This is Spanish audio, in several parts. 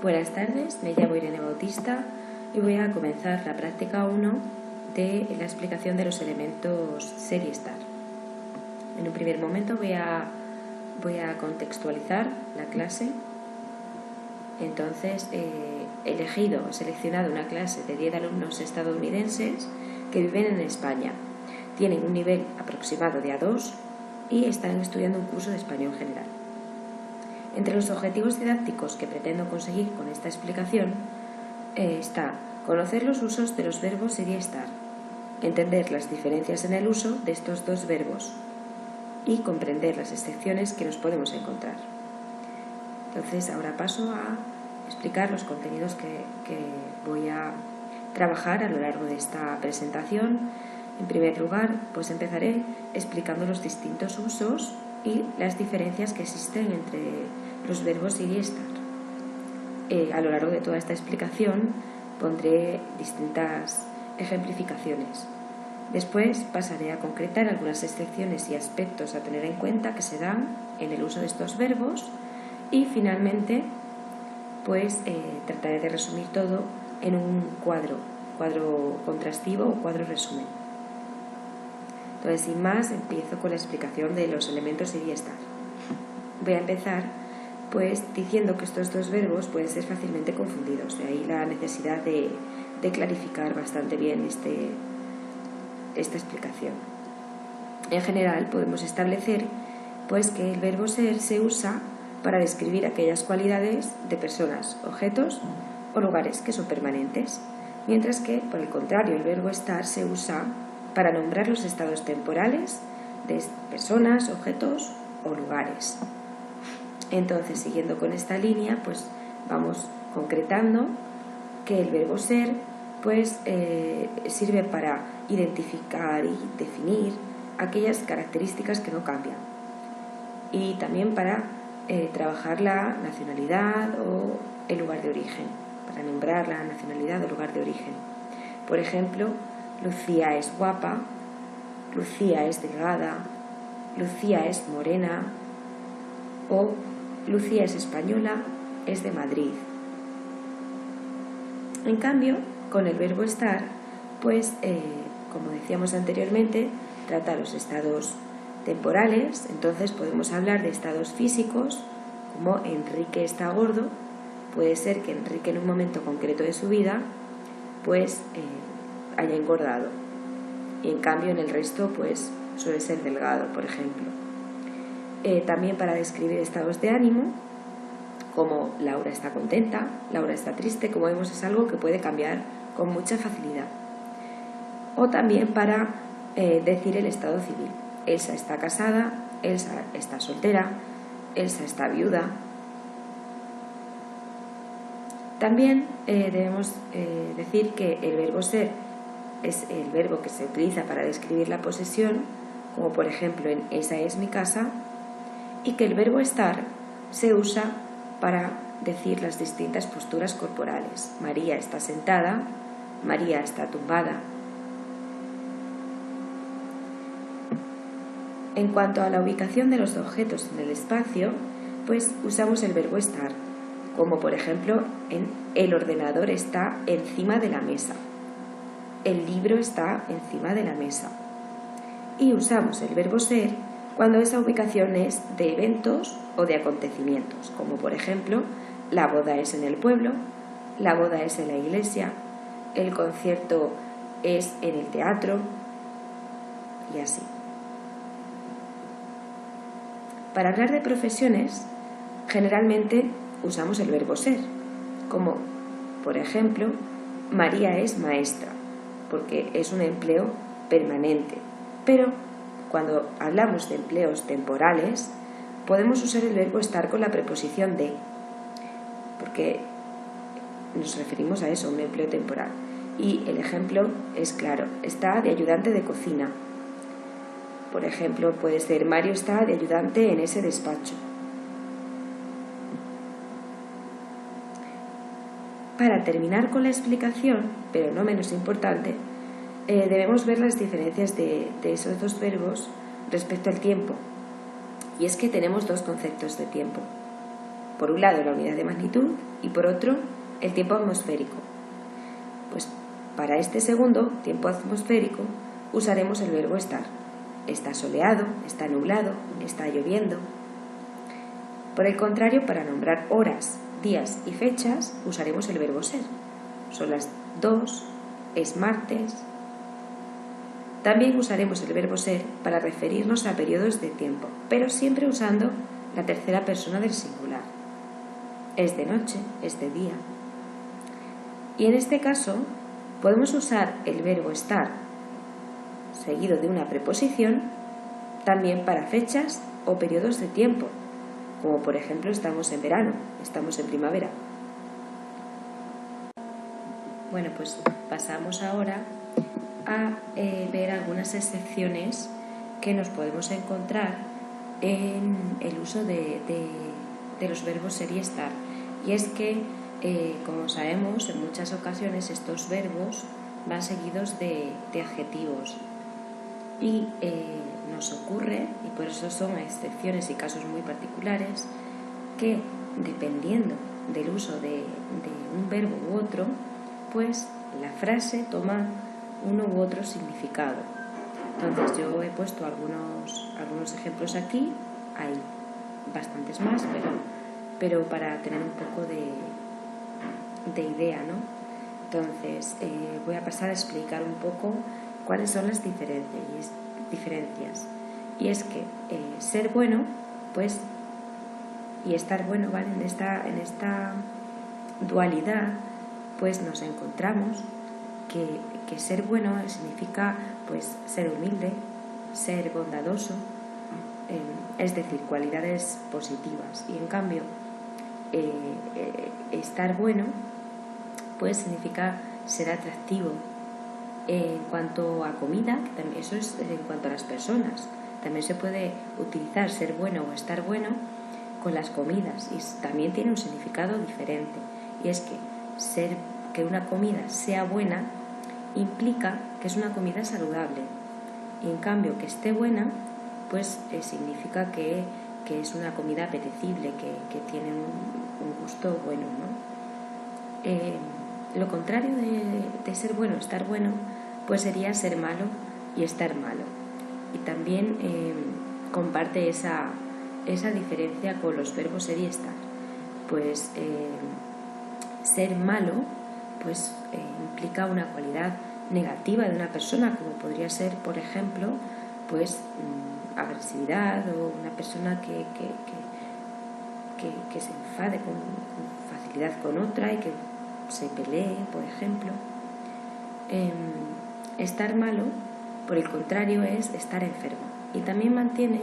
Buenas tardes, me llamo Irene Bautista y voy a comenzar la práctica 1 de la explicación de los elementos ser y estar. En un primer momento voy a contextualizar la clase. Entonces he seleccionado una clase de 10 alumnos estadounidenses que viven en España. Tienen un nivel aproximado de A2 y están estudiando un curso de español general. Entre los objetivos didácticos que pretendo conseguir con esta explicación está conocer los usos de los verbos ser y estar, entender las diferencias en el uso de estos dos verbos y comprender las excepciones que nos podemos encontrar. Entonces ahora paso a explicar los contenidos que voy a trabajar a lo largo de esta presentación. En primer lugar, pues empezaré explicando los distintos usos y las diferencias que existen entre los verbos ser y estar. A lo largo de toda esta explicación pondré distintas ejemplificaciones. Después pasaré a concretar algunas excepciones y aspectos a tener en cuenta que se dan en el uso de estos verbos y finalmente pues trataré de resumir todo en un cuadro contrastivo o cuadro resumen. Entonces, sin más, empiezo con la explicación de los elementos ser y estar. Voy a empezar pues diciendo que estos dos verbos pueden ser fácilmente confundidos, de ahí la necesidad de clarificar bastante bien esta explicación. En general podemos establecer pues que el verbo ser se usa para describir aquellas cualidades de personas, objetos o lugares que son permanentes, mientras que, por el contrario, el verbo estar se usa para nombrar los estados temporales de personas, objetos o lugares. Entonces, siguiendo con esta línea, pues vamos concretando que el verbo ser pues sirve para identificar y definir aquellas características que no cambian y también para trabajar la nacionalidad o el lugar de origen, para nombrar la nacionalidad o lugar de origen. Por ejemplo, Lucía es guapa, Lucía es delgada, Lucía es morena o Lucía es española, es de Madrid. En cambio, con el verbo estar, pues, como decíamos anteriormente, trata los estados temporales. Entonces podemos hablar de estados físicos, como Enrique está gordo. Puede ser que Enrique en un momento concreto de su vida pues haya engordado y en cambio en el resto pues suele ser delgado, por ejemplo. También para describir estados de ánimo, como Laura está contenta, Laura está triste, como vemos es algo que puede cambiar con mucha facilidad. O también para decir el estado civil. Elsa está casada, Elsa está soltera, Elsa está viuda. También debemos decir que el verbo ser es el verbo que se utiliza para describir la posesión, como por ejemplo en esa es mi casa, y que el verbo estar se usa para decir las distintas posturas corporales. María está sentada, María está tumbada. En cuanto a la ubicación de los objetos en el espacio, pues usamos el verbo estar, como por ejemplo en el ordenador está encima de la mesa, el libro está encima de la mesa. Y usamos el verbo ser cuando esa ubicación es de eventos o de acontecimientos, como por ejemplo la boda es en el pueblo, la boda es en la iglesia, el concierto es en el teatro y así. Para hablar de profesiones, generalmente usamos el verbo ser, como por ejemplo, María es maestra, porque es un empleo permanente. Pero cuando hablamos de empleos temporales, podemos usar el verbo estar con la preposición de, porque nos referimos a eso, un empleo temporal. Y el ejemplo es claro, está de ayudante de cocina. Por ejemplo, puede ser Mario está de ayudante en ese despacho. Para terminar con la explicación, pero no menos importante, debemos ver las diferencias de esos dos verbos respecto al tiempo. Y es que tenemos dos conceptos de tiempo. por un lado la unidad de magnitud y por otro el tiempo atmosférico. Pues para este segundo, tiempo atmosférico, usaremos el verbo estar. Está soleado, está nublado, está lloviendo. Por el contrario, para nombrar horas, días y fechas, usaremos el verbo ser. Son las 2, es martes. También usaremos el verbo ser para referirnos a periodos de tiempo, pero siempre usando la tercera persona del singular. Es de noche, es de día. Y en este caso, podemos usar el verbo estar seguido de una preposición también para fechas o periodos de tiempo, como por ejemplo estamos en verano, estamos en primavera. Bueno, pues pasamos ahora a ver algunas excepciones que nos podemos encontrar en el uso de los verbos ser y estar. Y es que, como sabemos, en muchas ocasiones estos verbos van seguidos de adjetivos. Y nos ocurre, y por eso son excepciones y casos muy particulares, que dependiendo del uso de un verbo u otro, pues la frase toma uno u otro significado. Entonces yo he puesto algunos ejemplos aquí, hay bastantes más, pero para tener un poco de idea, ¿no? Entonces voy a pasar a explicar un poco cuáles son las diferencias. Y es que ser bueno, pues, y estar bueno, ¿vale? En esta dualidad, pues nos encontramos que ser bueno significa, pues, ser humilde, ser bondadoso, es decir, cualidades positivas. Y en cambio, estar bueno, pues significa ser atractivo. En cuanto a comida, que también eso es en cuanto a las personas, también se puede utilizar ser bueno o estar bueno con las comidas y también tiene un significado diferente. Y es que una comida sea buena implica que es una comida saludable. Y en cambio que esté buena, pues significa que es una comida apetecible, que tiene un gusto bueno, ¿no? Lo contrario de ser bueno, estar bueno, pues sería ser malo y estar malo. Y también comparte esa diferencia con los verbos ser y estar. Pues ser malo, pues implica una cualidad negativa de una persona, como podría ser, por ejemplo, pues agresividad, o una persona que se enfade con facilidad con otra y que se pelee, por ejemplo. Estar malo, por el contrario, es estar enfermo. Y también mantiene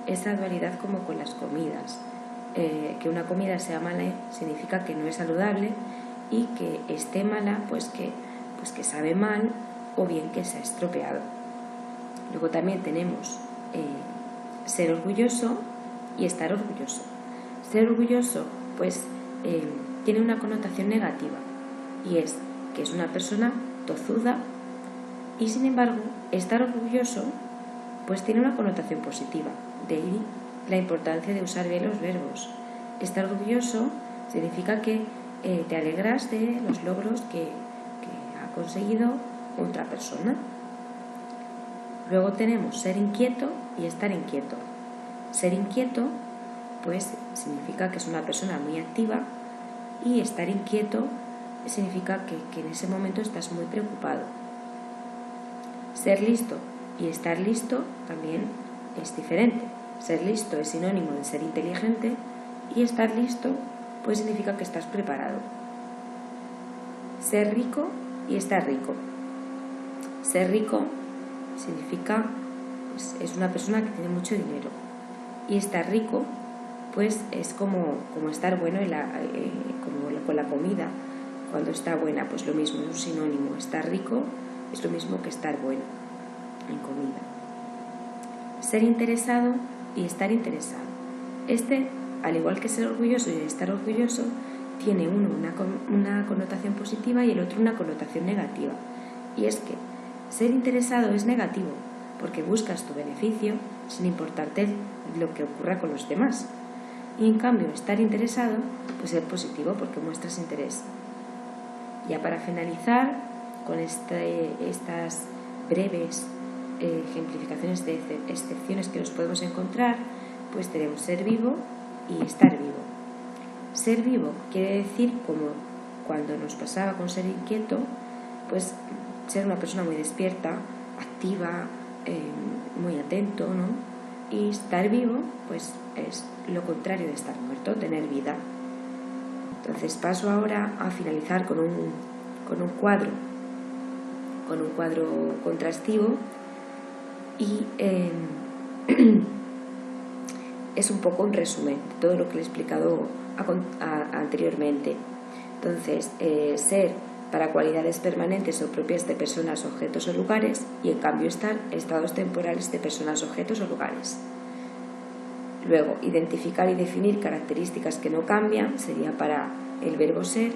esa dualidad como con las comidas. Que una comida sea mala significa que no es saludable, y que esté mala, pues que sabe mal, o bien que se ha estropeado. Luego también tenemos ser orgulloso y estar orgulloso. Ser orgulloso, pues tiene una connotación negativa, y es que es una persona tozuda, y sin embargo estar orgulloso pues tiene una connotación positiva. De ahí la importancia de usar bien los verbos. Estar orgulloso significa que te alegras de los logros que ha conseguido otra persona. Luego tenemos ser inquieto y estar inquieto. Ser inquieto pues significa que es una persona muy activa, y estar inquieto significa que en ese momento estás muy preocupado. Ser listo y estar listo también es diferente. Ser listo es sinónimo de ser inteligente, y estar listo pues significa que estás preparado. Ser rico y estar rico. Ser rico significa, pues, es una persona que tiene mucho dinero, y estar rico pues es como estar bueno como con la comida. Cuando está buena, pues lo mismo, es un sinónimo. Estar rico es lo mismo que estar bueno en comida. Ser interesado y estar interesado. Al igual que ser orgulloso y estar orgulloso, tiene uno una connotación positiva y el otro una connotación negativa. Y es que ser interesado es negativo, porque buscas tu beneficio sin importarte lo que ocurra con los demás. Y en cambio, estar interesado, pues es positivo porque muestras interés. Ya para finalizar, con estas breves ejemplificaciones de excepciones que nos podemos encontrar, pues tenemos ser vivo y estar vivo. Ser vivo quiere decir, como cuando nos pasaba con ser inquieto, pues ser una persona muy despierta, activa, muy atento, ¿no? Y estar vivo, pues es lo contrario de estar muerto, tener vida. Entonces paso ahora a finalizar con un cuadro contrastivo y es un poco un resumen de todo lo que le he explicado anteriormente. Entonces, ser para cualidades permanentes o propias de personas, objetos o lugares, y en cambio estar estados temporales de personas, objetos o lugares. Luego, identificar y definir características que no cambian sería para el verbo ser,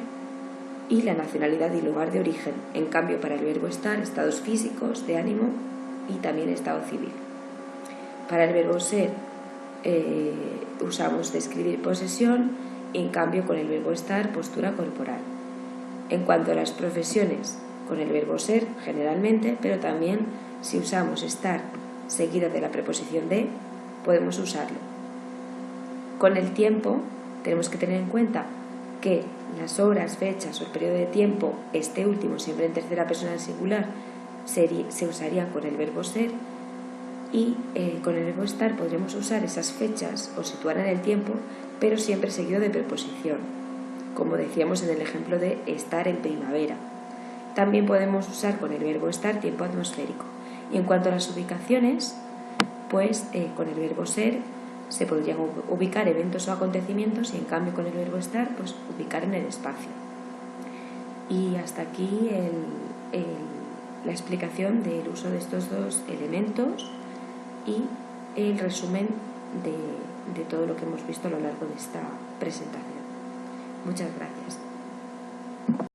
y la nacionalidad y lugar de origen. En cambio, para el verbo estar, estados físicos, de ánimo y también estado civil. Para el verbo ser usamos describir posesión, y en cambio con el verbo estar, postura corporal. En cuanto a las profesiones, con el verbo ser generalmente, pero también si usamos estar seguido de la preposición de, podemos usarlo. Con el tiempo tenemos que tener en cuenta que las horas, fechas o el periodo de tiempo, este último siempre en tercera persona singular, se usarían con el verbo ser, y con el verbo estar podríamos usar esas fechas o situar en el tiempo, pero siempre seguido de preposición, como decíamos en el ejemplo de estar en primavera. También podemos usar con el verbo estar tiempo atmosférico. Y en cuanto a las ubicaciones, pues con el verbo ser se podrían ubicar eventos o acontecimientos, y en cambio con el verbo estar, pues ubicar en el espacio. Y hasta aquí la explicación del uso de estos dos elementos y el resumen de todo lo que hemos visto a lo largo de esta presentación. Muchas gracias.